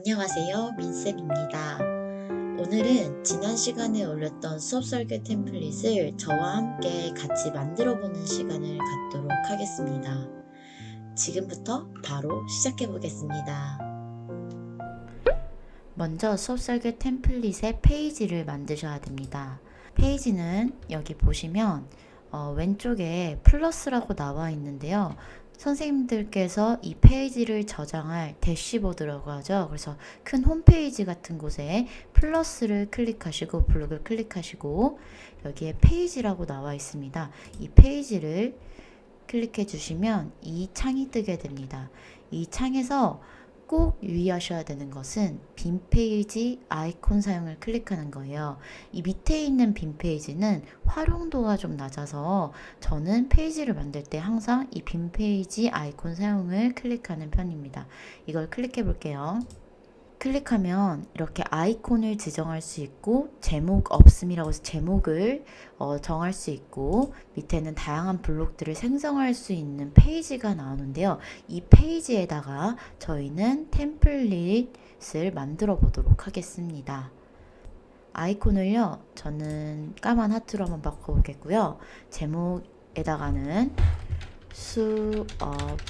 안녕하세요. 민쌤입니다. 오늘은 지난 시간에 올렸던 수업 설계 템플릿을 저와 함께 같이 만들어 보는 시간을 갖도록 하겠습니다. 지금부터 바로 시작해 보겠습니다. 먼저 수업 설계 템플릿의 페이지를 만드셔야 됩니다. 페이지는 여기 보시면 왼쪽에 플러스라고 나와 있는데요. 선생님들께서 이 페이지를 저장할 대시보드라고 하죠. 그래서 큰 홈페이지 같은 곳에 플러스를 클릭하시고 블록을 클릭하시고 여기에 페이지라고 나와 있습니다. 이 페이지를 클릭해 주시면 이 창이 뜨게 됩니다. 이 창에서 꼭 유의하셔야 되는 것은 빈 페이지 아이콘 사용을 클릭하는 거예요. 이 밑에 있는 빈 페이지는 활용도가 좀 낮아서 저는 페이지를 만들 때 항상 이 빈 페이지 아이콘 사용을 클릭하는 편입니다. 이걸 클릭해 볼게요. 클릭하면 이렇게 아이콘을 지정할 수 있고 제목 없음이라고 해서 제목을 정할 수 있고 밑에는 다양한 블록들을 생성할 수 있는 페이지가 나오는데요. 이 페이지에다가 저희는 템플릿을 만들어 보도록 하겠습니다. 아이콘을요, 저는 까만 하트로 한번 바꿔보겠고요. 제목에다가는 수업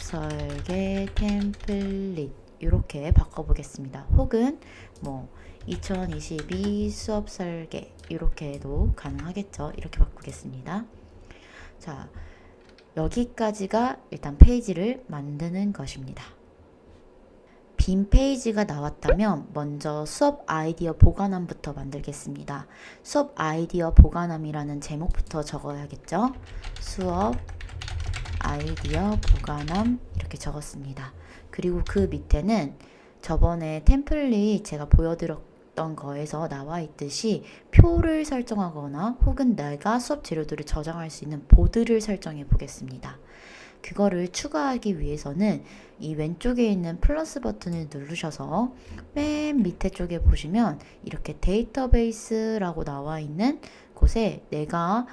설계 템플릿 이렇게 바꿔보겠습니다. 혹은 2022 수업 설계 이렇게 해도 가능하겠죠. 이렇게 바꾸겠습니다. 자, 여기까지가 일단 페이지를 만드는 것입니다. 빈 페이지가 나왔다면 먼저 수업 아이디어 보관함부터 만들겠습니다. 수업 아이디어 보관함이라는 제목부터 적어야겠죠. 수업 아이디어 보관함 이렇게 적었습니다. 그리고 그 밑에는 저번에 템플릿 제가 보여드렸던 거에서 나와 있듯이 표를 설정하거나 혹은 내가 수업 재료들을 저장할 수 있는 보드를 설정해 보겠습니다. 그거를 추가하기 위해서는 이 왼쪽에 있는 플러스 버튼을 누르셔서 맨 밑에 쪽에 보시면 이렇게 데이터베이스라고 나와 있는 곳에 내가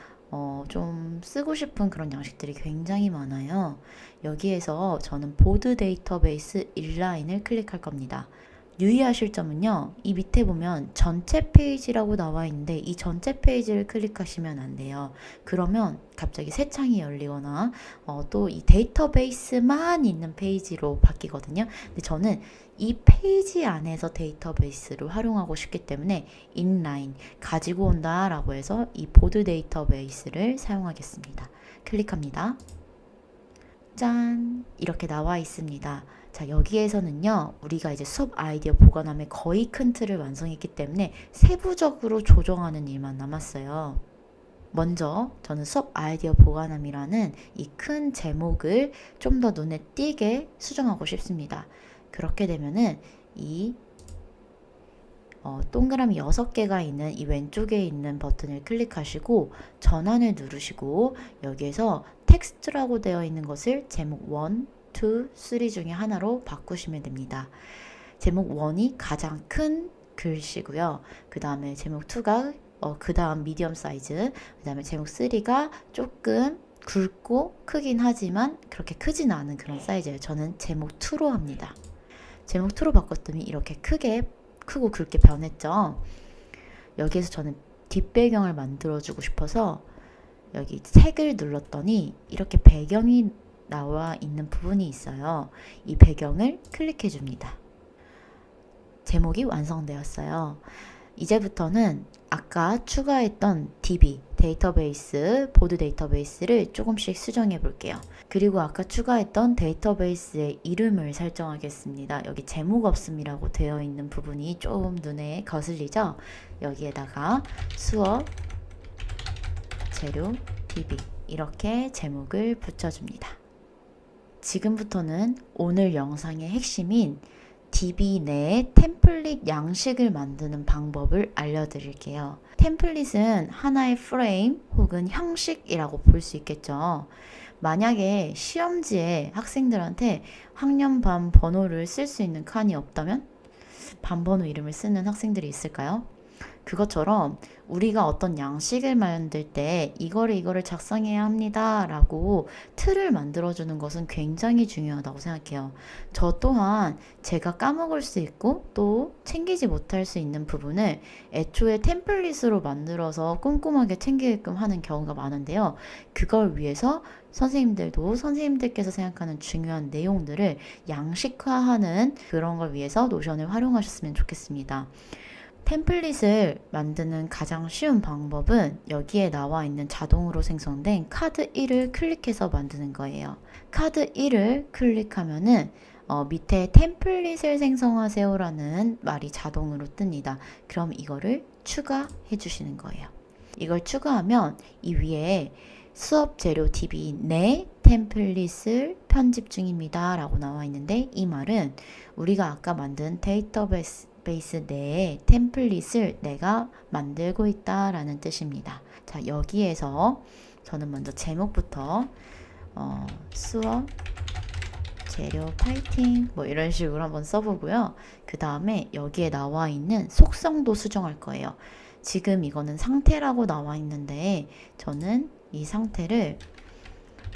좀 쓰고 싶은 그런 양식들이 굉장히 많아요. 여기에서 저는 보드 데이터베이스 인라인을 클릭할 겁니다. 유의하실 점은요, 이 밑에 보면 전체 페이지라고 나와 있는데 이 전체 페이지를 클릭하시면 안 돼요. 그러면 갑자기 새 창이 열리거나 또 이 데이터베이스만 있는 페이지로 바뀌거든요. 근데 저는 이 페이지 안에서 데이터베이스를 활용하고 싶기 때문에 인라인 가지고 온다 라고 해서 이 보드 데이터베이스를 사용하겠습니다. 클릭합니다. 짠! 이렇게 나와 있습니다. 자, 여기에서는요, 우리가 이제 수업 아이디어 보관함의 거의 큰 틀을 완성했기 때문에 세부적으로 조정하는 일만 남았어요. 먼저 저는 수업 아이디어 보관함이라는 이 큰 제목을 좀 더 눈에 띄게 수정하고 싶습니다. 그렇게 되면은 이 동그라미 6개가 있는 이 왼쪽에 있는 버튼을 클릭하시고 전환을 누르시고 여기에서 텍스트라고 되어 있는 것을 제목 1, 2, 3 중에 하나로 바꾸시면 됩니다. 제목 1이 가장 큰 글씨고요. 그 다음에 제목 2가 그 다음 미디엄 사이즈, 그 다음에 제목 3가 조금 굵고 크긴 하지만 그렇게 크진 않은 그런 사이즈예요. 저는 제목 2로 합니다. 제목 2로 바꿨더니 이렇게 크고 굵게 변했죠. 여기에서 저는 뒷배경을 만들어주고 싶어서 여기 색을 눌렀더니 이렇게 배경이 나와 있는 부분이 있어요. 이 배경을 클릭해 줍니다. 제목이 완성되었어요. 이제부터는 아까 추가했던 DB, 데이터베이스, 보드 데이터베이스를 조금씩 수정해 볼게요. 그리고 아까 추가했던 데이터베이스의 이름을 설정하겠습니다. 여기 제목 없음이라고 되어 있는 부분이 좀 눈에 거슬리죠? 여기에다가 수업 재료 DB 이렇게 제목을 붙여줍니다. 지금부터는 오늘 영상의 핵심인 DB 내에 템플릿 양식을 만드는 방법을 알려드릴게요. 템플릿은 하나의 프레임 혹은 형식이라고 볼 수 있겠죠. 만약에 시험지에 학생들한테 학년 반 번호를 쓸 수 있는 칸이 없다면 반 번호 이름을 쓰는 학생들이 있을까요? 그것처럼 우리가 어떤 양식을 만들 때 이거를 작성해야 합니다 라고 틀을 만들어주는 것은 굉장히 중요하다고 생각해요. 저 또한 제가 까먹을 수 있고 또 챙기지 못할 수 있는 부분을 애초에 템플릿으로 만들어서 꼼꼼하게 챙기게끔 하는 경우가 많은데요. 그걸 위해서 선생님들도 선생님들께서 생각하는 중요한 내용들을 양식화하는 그런 걸 위해서 노션을 활용하셨으면 좋겠습니다. 템플릿을 만드는 가장 쉬운 방법은 여기에 나와 있는 자동으로 생성된 카드 1을 클릭해서 만드는 거예요. 카드 1을 클릭하면은 밑에 템플릿을 생성하세요라는 말이 자동으로 뜹니다. 그럼 이거를 추가해 주시는 거예요. 이걸 추가하면 이 위에 수업 재료 DB 내 템플릿을 편집 중입니다 라고 나와 있는데, 이 말은 우리가 아까 만든 데이터베이스 내에 템플릿을 내가 만들고 있다 라는 뜻입니다. 자, 여기에서 저는 먼저 제목부터 수업 재료 파이팅 뭐 이런 식으로 한번 써보고요. 그 다음에 여기에 나와 있는 속성도 수정할 거예요. 지금 이거는 상태라고 나와 있는데 저는 이 상태를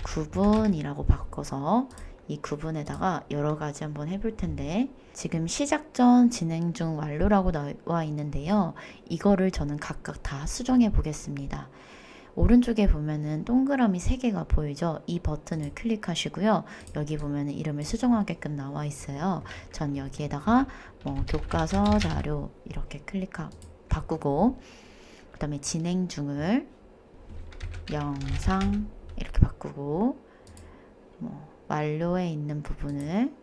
구분이라고 바꿔서 이 구분에다가 여러 가지 한번 해볼 텐데, 지금 시작 전, 진행 중, 완료라고 나와 있는데요. 이거를 저는 각각 다 수정해 보겠습니다. 오른쪽에 보면은 동그라미 3개가 보이죠? 이 버튼을 클릭하시고요. 여기 보면은 이름을 수정하게끔 나와 있어요. 전 여기에다가 교과서 자료 이렇게 바꾸고, 그 다음에 진행 중을 영상 이렇게 바꾸고, 완료에 있는 부분을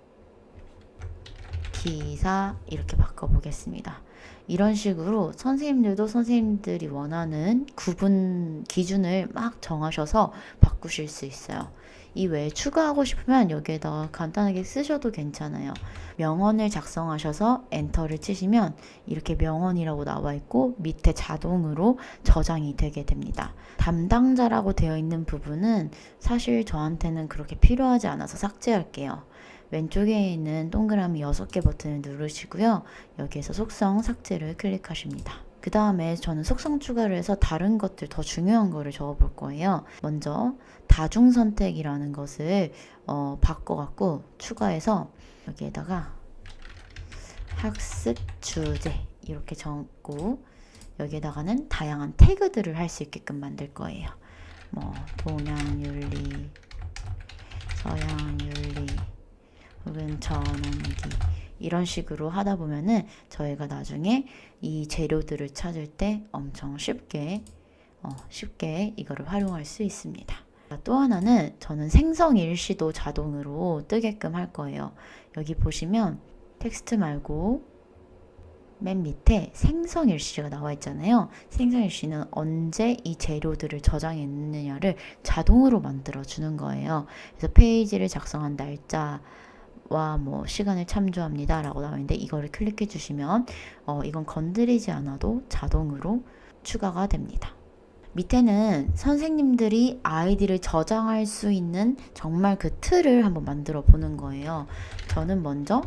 기사 이렇게 바꿔보겠습니다. 이런 식으로 선생님들도 선생님들이 원하는 구분 기준을 막 정하셔서 바꾸실 수 있어요. 이 외에 추가하고 싶으면 여기에다 간단하게 쓰셔도 괜찮아요. 명언을 작성하셔서 엔터를 치시면 이렇게 명언이라고 나와 있고 밑에 자동으로 저장이 되게 됩니다. 담당자라고 되어 있는 부분은 사실 저한테는 그렇게 필요하지 않아서 삭제할게요. 왼쪽에 있는 동그라미 6개 버튼을 누르시고요. 여기에서 속성 삭제를 클릭하십니다. 그 다음에 저는 속성 추가를 해서 다른 것들 더 중요한 거를 적어볼 거예요. 먼저 다중선택이라는 것을 바꿔갖고 추가해서 여기에다가 학습 주제 이렇게 적고, 여기에다가는 다양한 태그들을 할 수 있게끔 만들 거예요. 동양윤리, 서양윤리, 혹은 전원기 이런 식으로 하다 보면은 저희가 나중에 이 재료들을 찾을 때 엄청 쉽게 이거를 활용할 수 있습니다. 또 하나는 저는 생성 일시도 자동으로 뜨게끔 할 거예요. 여기 보시면 텍스트 말고 맨 밑에 생성 일시가 나와 있잖아요. 생성 일시는 언제 이 재료들을 저장했느냐를 자동으로 만들어 주는 거예요. 그래서 페이지를 작성한 날짜 와 시간을 참조합니다 라고 나와 있는데, 이거를 클릭해 주시면 이건 건드리지 않아도 자동으로 추가가 됩니다. 밑에는 선생님들이 아이디를 저장할 수 있는 정말 그 틀을 한번 만들어 보는 거예요. 저는 먼저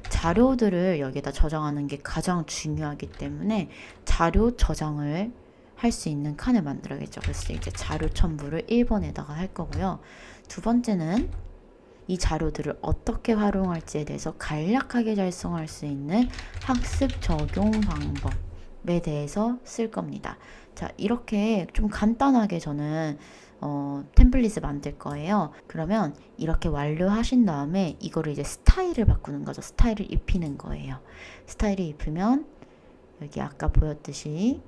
자료들을 여기다 저장하는 게 가장 중요하기 때문에 자료 저장을 할 수 있는 칸을 만들어야겠죠. 그래서 이제 자료 첨부를 1번에다가 할 거고요. 두 번째는 이 자료들을 어떻게 활용할지에 대해서 간략하게 작성할 수 있는 학습 적용 방법에 대해서 쓸 겁니다. 자, 이렇게 좀 간단하게 저는 템플릿을 만들 거예요. 그러면 이렇게 완료하신 다음에 이거를 이제 스타일을 바꾸는 거죠. 스타일을 입히는 거예요. 스타일을 입히면 여기 아까 보였듯이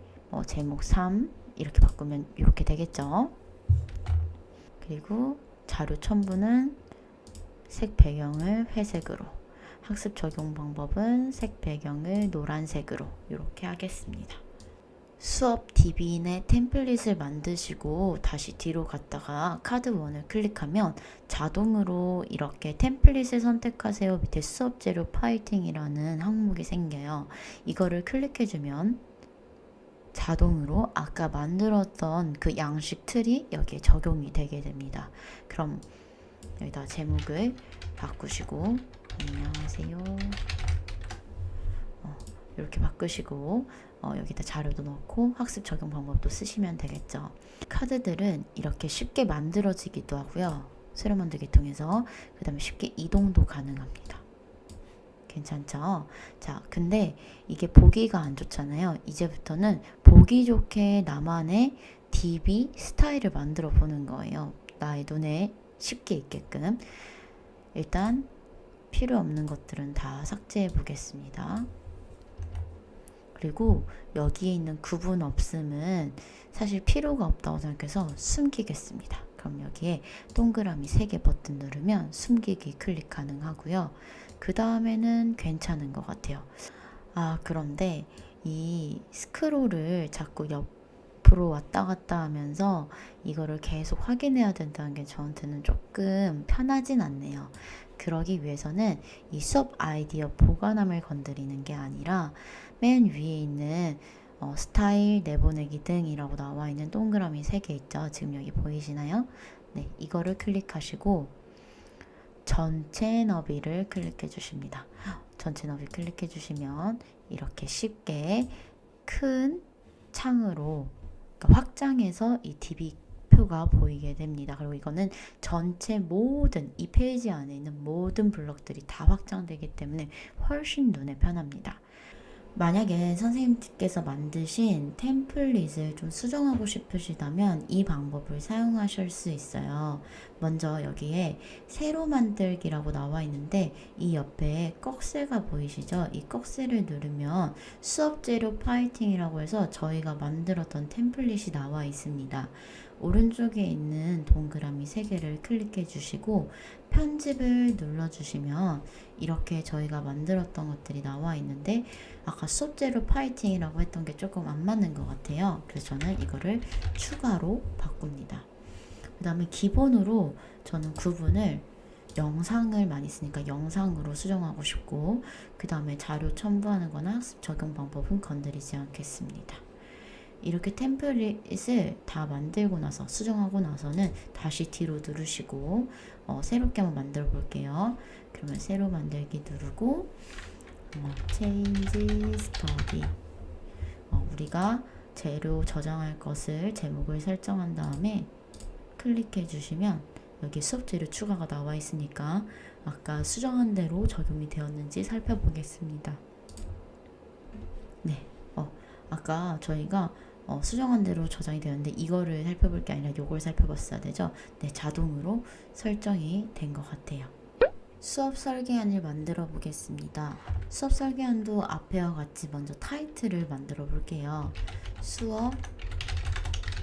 제목 3 이렇게 바꾸면 이렇게 되겠죠. 그리고 자료 첨부는 색 배경을 회색으로, 학습 적용 방법은 색 배경을 노란색으로 이렇게 하겠습니다. 수업 DB 내 템플릿을 만드시고 다시 뒤로 갔다가 카드 1을 클릭하면 자동으로 이렇게 템플릿을 선택하세요 밑에 수업 재료 파이팅이라는 항목이 생겨요. 이거를 클릭해주면 자동으로 아까 만들었던 그 양식 틀이 여기에 적용이 되게 됩니다. 그럼 여기다 제목을 바꾸시고 안녕하세요 이렇게 바꾸시고 여기다 자료도 넣고 학습 적용 방법도 쓰시면 되겠죠. 카드들은 이렇게 쉽게 만들어지기도 하고요. 새로 만들기 통해서 그 다음에 쉽게 이동도 가능합니다. 괜찮죠? 자, 근데 이게 보기가 안 좋잖아요. 이제부터는 보기 좋게 나만의 DB 스타일을 만들어 보는 거예요. 나의 눈에 쉽게 익게끔. 일단 필요 없는 것들은 다 삭제해 보겠습니다. 그리고 여기에 있는 구분 없음은 사실 필요가 없다고 생각해서 숨기겠습니다. 그럼 여기에 동그라미 3개 버튼 누르면 숨기기 클릭 가능하고요. 그 다음에는 괜찮은 것 같아요. 그런데 이 스크롤을 자꾸 옆으로 왔다 갔다 하면서 이거를 계속 확인해야 된다는 게 저한테는 조금 편하진 않네요. 그러기 위해서는 이 수업 아이디어 보관함을 건드리는 게 아니라 맨 위에 있는 스타일, 내보내기 등이라고 나와 있는 동그라미 3개 있죠. 지금 여기 보이시나요? 네, 이거를 클릭하시고 전체 너비를 클릭해 주십니다. 전체 너비 클릭해 주시면 이렇게 쉽게 큰 창으로 확장해서 이 DB 표가 보이게 됩니다. 그리고 이거는 전체 모든 이 페이지 안에 있는 모든 블록들이 다 확장되기 때문에 훨씬 눈에 편합니다. 만약에 선생님께서 만드신 템플릿을 좀 수정하고 싶으시다면 이 방법을 사용하실 수 있어요. 먼저 여기에 새로 만들기라고 나와 있는데 이 옆에 꺽쇠가 보이시죠? 이 꺽쇠를 누르면 수업 재료 파이팅이라고 해서 저희가 만들었던 템플릿이 나와 있습니다. 오른쪽에 있는 동그라미 3개를 클릭해 주시고 편집을 눌러주시면 이렇게 저희가 만들었던 것들이 나와 있는데 아까 수업 재료 파이팅이라고 했던 게 조금 안 맞는 것 같아요. 그래서 저는 이거를 추가로 바꿉니다. 그 다음에 기본으로 저는 구분을 영상을 많이 쓰니까 영상으로 수정하고 싶고 그 다음에 자료 첨부하는 거나 학습 적용 방법은 건드리지 않겠습니다. 이렇게 템플릿을 다 만들고 나서 수정하고 나서는 다시 뒤로 누르시고 새롭게 한번 만들어 볼게요. 그러면 새로 만들기 누르고 change study 우리가 재료 저장할 것을 제목을 설정한 다음에 클릭해 주시면 여기 수업 재료 추가가 나와 있으니까 아까 수정한 대로 적용이 되었는지 살펴보겠습니다. 네, 아까 저희가 수정한 대로 저장이 되었는데 이거를 살펴볼 게 아니라 이걸 살펴봤어야 되죠. 네, 자동으로 설정이 된 것 같아요. 수업 설계안을 만들어 보겠습니다. 수업 설계안도 앞에와 같이 먼저 타이틀을 만들어 볼게요. 수업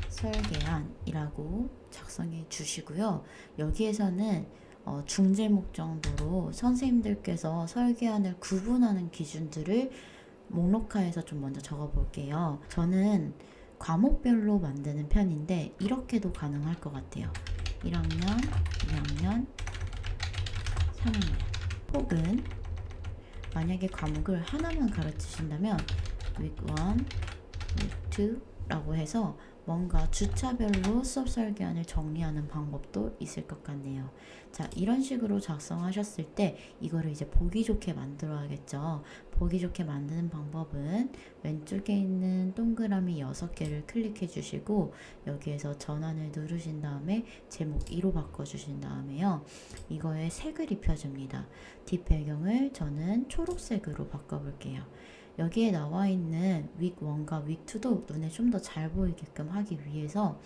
설계안이라고 작성해 주시고요. 여기에서는 중제목 정도로 선생님들께서 설계안을 구분하는 기준들을 목록화해서 좀 먼저 적어 볼게요. 저는 과목별로 만드는 편인데 이렇게도 가능할 것 같아요. 1학년, 2학년, 3학년 혹은 만약에 과목을 하나만 가르치신다면 week 1, week 2라고 해서 뭔가 주차별로 수업 설계안을 정리하는 방법도 있을 것 같네요. 자, 이런 식으로 작성하셨을 때 이거를 이제 보기 좋게 만들어야겠죠. 보기 좋게 만드는 방법은 왼쪽에 있는 동그라미 6개를 클릭해 주시고 여기에서 전환을 누르신 다음에 제목 2로 바꿔 주신 다음에요. 이거에 색을 입혀줍니다. 뒷배경을 저는 초록색으로 바꿔볼게요. 여기에 나와 있는 week 1과 week 2도 눈에 좀 더 잘 보이게끔 하기 위해서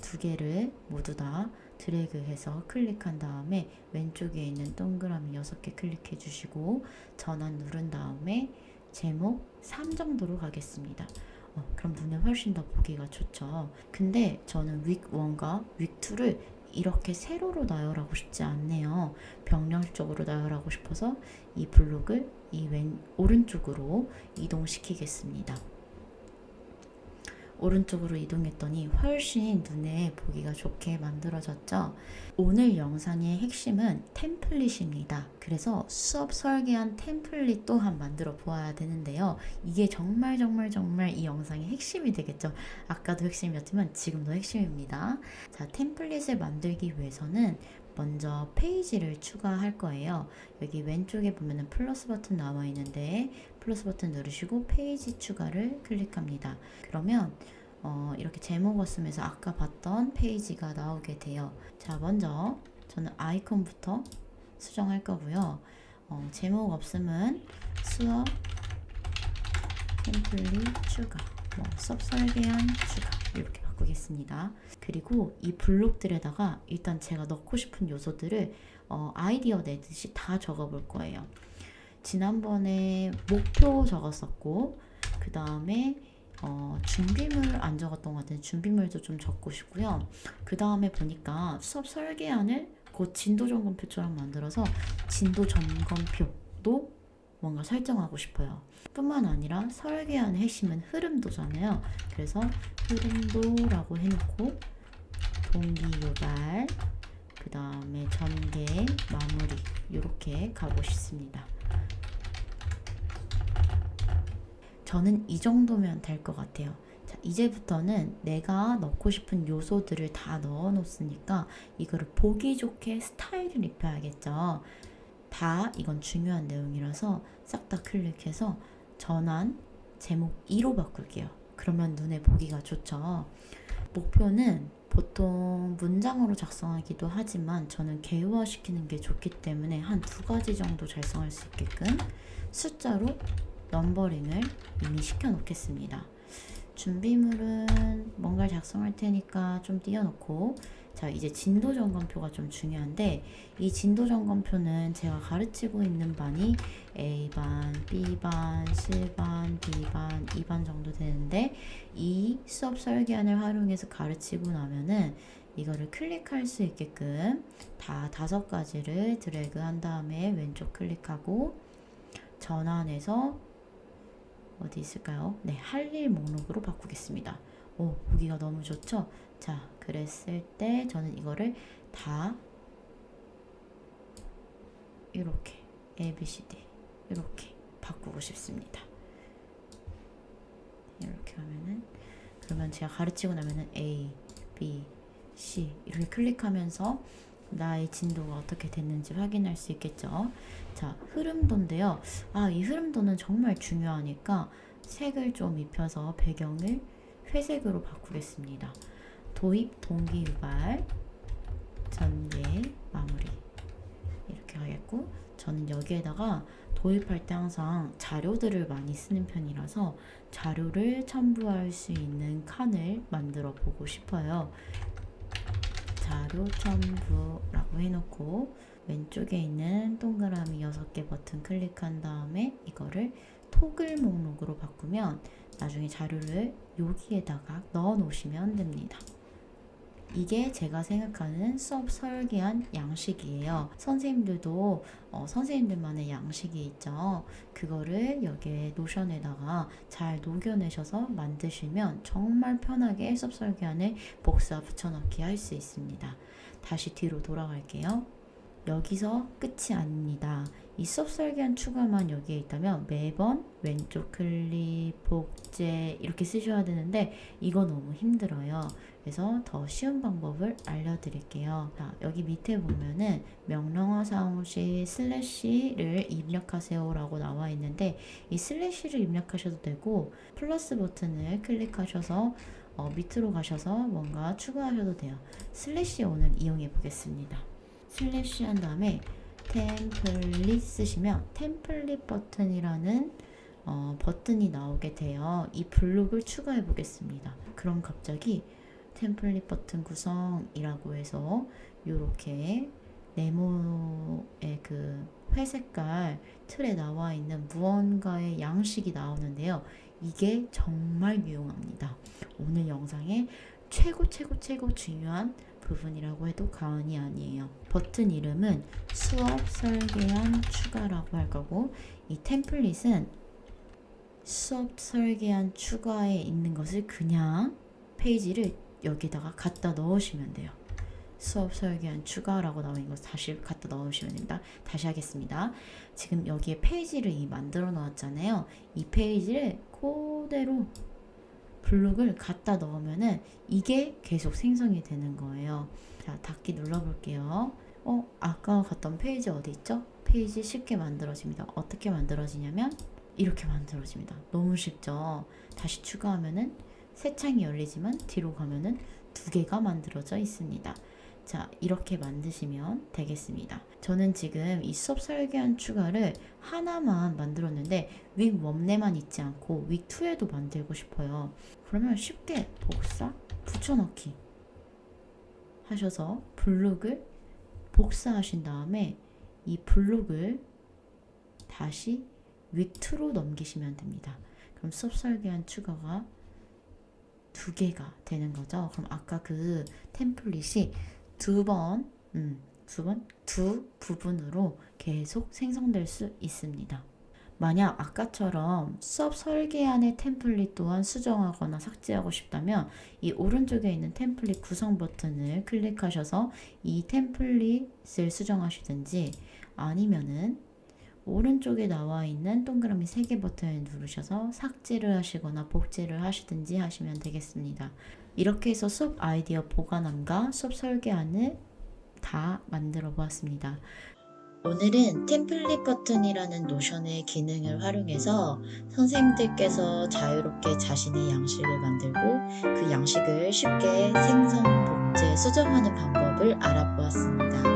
2개를 모두 다 드래그해서 클릭한 다음에 왼쪽에 있는 동그라미 6개 클릭해 주시고 전환 누른 다음에 제목 3 정도로 가겠습니다. 그럼 눈에 훨씬 더 보기가 좋죠. 근데 저는 week 1과 week 2를 이렇게 세로로 나열하고 싶지 않네요. 병렬적으로 나열하고 싶어서 이 블록을 이 오른쪽으로 이동시키겠습니다. 오른쪽으로 이동했더니 훨씬 눈에 보기가 좋게 만들어졌죠. 오늘 영상의 핵심은 템플릿입니다. 그래서 수업 설계한 템플릿 또한 만들어 보아야 되는데요. 이게 정말 이 영상의 핵심이 되겠죠. 아까도 핵심이었지만 지금도 핵심입니다. 자, 템플릿을 만들기 위해서는 먼저 페이지를 추가할 거예요. 여기 왼쪽에 보면은 플러스 버튼 나와 있는데 플러스 버튼 누르시고 페이지 추가를 클릭합니다. 그러면 이렇게 제목 없으면서 아까 봤던 페이지가 나오게 돼요. 자, 먼저 저는 아이콘부터 수정할 거고요. 제목 없으면 수업 템플릿 추가, 수업 설계한 추가 이렇게 바꾸겠습니다. 그리고 이 블록들에다가 일단 제가 넣고 싶은 요소들을 아이디어 내듯이 다 적어볼 거예요. 지난번에 목표 적었었고, 그 다음에 준비물 안 적었던 것 같은데 준비물도 좀 적고 싶고요. 그 다음에 보니까 수업 설계안을 곧 진도 점검표처럼 만들어서 진도 점검표도 뭔가 설정하고 싶어요. 뿐만 아니라 설계안의 핵심은 흐름도잖아요. 그래서 흐름도라고 해놓고 동기유발, 그 다음에 전개, 마무리 이렇게 가고 싶습니다. 저는 이 정도면 될 것 같아요. 자, 이제부터는 내가 넣고 싶은 요소들을 다 넣어 놓았으니까 이거를 보기 좋게 스타일을 입혀야겠죠. 다 이건 중요한 내용이라서 싹 다 클릭해서 전환 제목 2로 바꿀게요. 그러면 눈에 보기가 좋죠. 목표는 보통 문장으로 작성하기도 하지만 저는 개요화시키는 게 좋기 때문에 한 2가지 정도 작성할 수 있게끔 숫자로 넘버링을 이미 시켜 놓겠습니다. 준비물은 뭔가를 작성할 테니까 좀 띄워놓고, 자, 이제 진도 점검표가 좀 중요한데, 이 진도 점검표는 제가 가르치고 있는 반이 A반, B반, C반, D반, 2반 정도 되는데, 이 수업 설계안을 활용해서 가르치고 나면은 이거를 클릭할 수 있게끔 다 5가지를 드래그 한 다음에 왼쪽 클릭하고 전환해서 어디 있을까요? 네, 할 일 목록으로 바꾸겠습니다. 보기가 너무 좋죠? 자, 그랬을 때 저는 이거를 다 이렇게 ABCD 이렇게 바꾸고 싶습니다. 이렇게 하면은, 그러면 제가 가르치고 나면은 A, B, C 이렇게 클릭하면서 나의 진도가 어떻게 됐는지 확인할 수 있겠죠. 자, 흐름도인데요. 이 흐름도는 정말 중요하니까 색을 좀 입혀서 배경을 회색으로 바꾸겠습니다. 도입, 동기, 유발, 전개, 마무리 이렇게 하겠고, 저는 여기에다가 도입할 때 항상 자료들을 많이 쓰는 편이라서 자료를 첨부할 수 있는 칸을 만들어 보고 싶어요. 자료 첨부라고 해놓고 왼쪽에 있는 동그라미 6개 버튼 클릭한 다음에 이거를 토글 목록으로 바꾸면 나중에 자료를 여기에다가 넣어 놓으시면 됩니다. 이게 제가 생각하는 수업 설계한 양식이에요. 선생님들도 선생님들만의 양식이 있죠. 그거를 여기에 노션에다가 잘 녹여내셔서 만드시면 정말 편하게 수업 설계안에 복사 붙여넣기 할 수 있습니다. 다시 뒤로 돌아갈게요. 여기서 끝이 아닙니다. 이 수업 설계안 추가만 여기에 있다면 매번 왼쪽 클릭, 복제 이렇게 쓰셔야 되는데 이거 너무 힘들어요. 그래서 더 쉬운 방법을 알려드릴게요. 자, 여기 밑에 보면은 명령어 사용 시 슬래시를 입력하세요 라고 나와 있는데, 이 슬래시를 입력하셔도 되고 플러스 버튼을 클릭하셔서 밑으로 가셔서 뭔가 추가하셔도 돼요. 슬래시 오늘 이용해 보겠습니다. 슬래시 한 다음에 템플릿 쓰시면 템플릿 버튼이라는 버튼이 나오게 돼요. 이 블록을 추가해 보겠습니다. 그럼 갑자기 템플릿 버튼 구성이라고 해서 이렇게 네모의 그 회색깔 틀에 나와 있는 무언가의 양식이 나오는데요. 이게 정말 유용합니다. 오늘 영상의 최고 중요한 부분이라고 해도 과언이 아니에요. 버튼 이름은 수업 설계안 추가라고 할 거고, 이 템플릿은 수업 설계안 추가에 있는 것을 그냥 페이지를 여기다가 갖다 넣으시면 돼요. 수업 설계안 추가라고 나와 있는 거 다시 갖다 넣으시면 됩니다. 다시 하겠습니다. 지금 여기에 페이지를 만들어 놓았잖아요. 이 페이지를 그대로 블록을 갖다 넣으면은 이게 계속 생성이 되는 거예요. 자, 닫기 눌러볼게요. 아까 갔던 페이지 어디 있죠? 페이지 쉽게 만들어집니다. 어떻게 만들어지냐면 이렇게 만들어집니다. 너무 쉽죠? 다시 추가하면은 새 창이 열리지만 뒤로 가면은 두 개가 만들어져 있습니다. 자, 이렇게 만드시면 되겠습니다. 저는 지금 이 수업 설계한 추가를 하나만 만들었는데 윅 1에만 있지 않고 윅 2에도 만들고 싶어요. 그러면 쉽게 복사, 붙여넣기 하셔서 블록을 복사하신 다음에 이 블록을 다시 윅2로 넘기시면 됩니다. 그럼 수업 설계한 추가가 두 개가 되는 거죠. 그럼 아까 그 템플릿이 두 부분으로 계속 생성될 수 있습니다. 만약 아까처럼 수업 설계안의 템플릿 또한 수정하거나 삭제하고 싶다면 이 오른쪽에 있는 템플릿 구성 버튼을 클릭하셔서 이 템플릿을 수정하시든지 아니면은 오른쪽에 나와 있는 동그라미 3개 버튼을 누르셔서 삭제를 하시거나 복제를 하시든지 하시면 되겠습니다. 이렇게 해서 수업 아이디어 보관함과 수업 설계안을 다 만들어 보았습니다. 오늘은 템플릿 버튼이라는 노션의 기능을 활용해서 선생님들께서 자유롭게 자신의 양식을 만들고 그 양식을 쉽게 생성, 복제, 수정하는 방법을 알아보았습니다.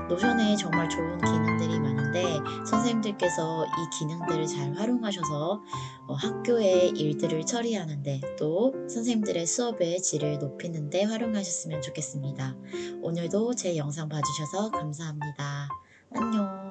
노션에 정말 좋은 기능들이 많은데 선생님들께서 이 기능들을 잘 활용하셔서 학교의 일들을 처리하는데 또 선생님들의 수업의 질을 높이는 데 활용하셨으면 좋겠습니다. 오늘도 제 영상 봐주셔서 감사합니다. 안녕.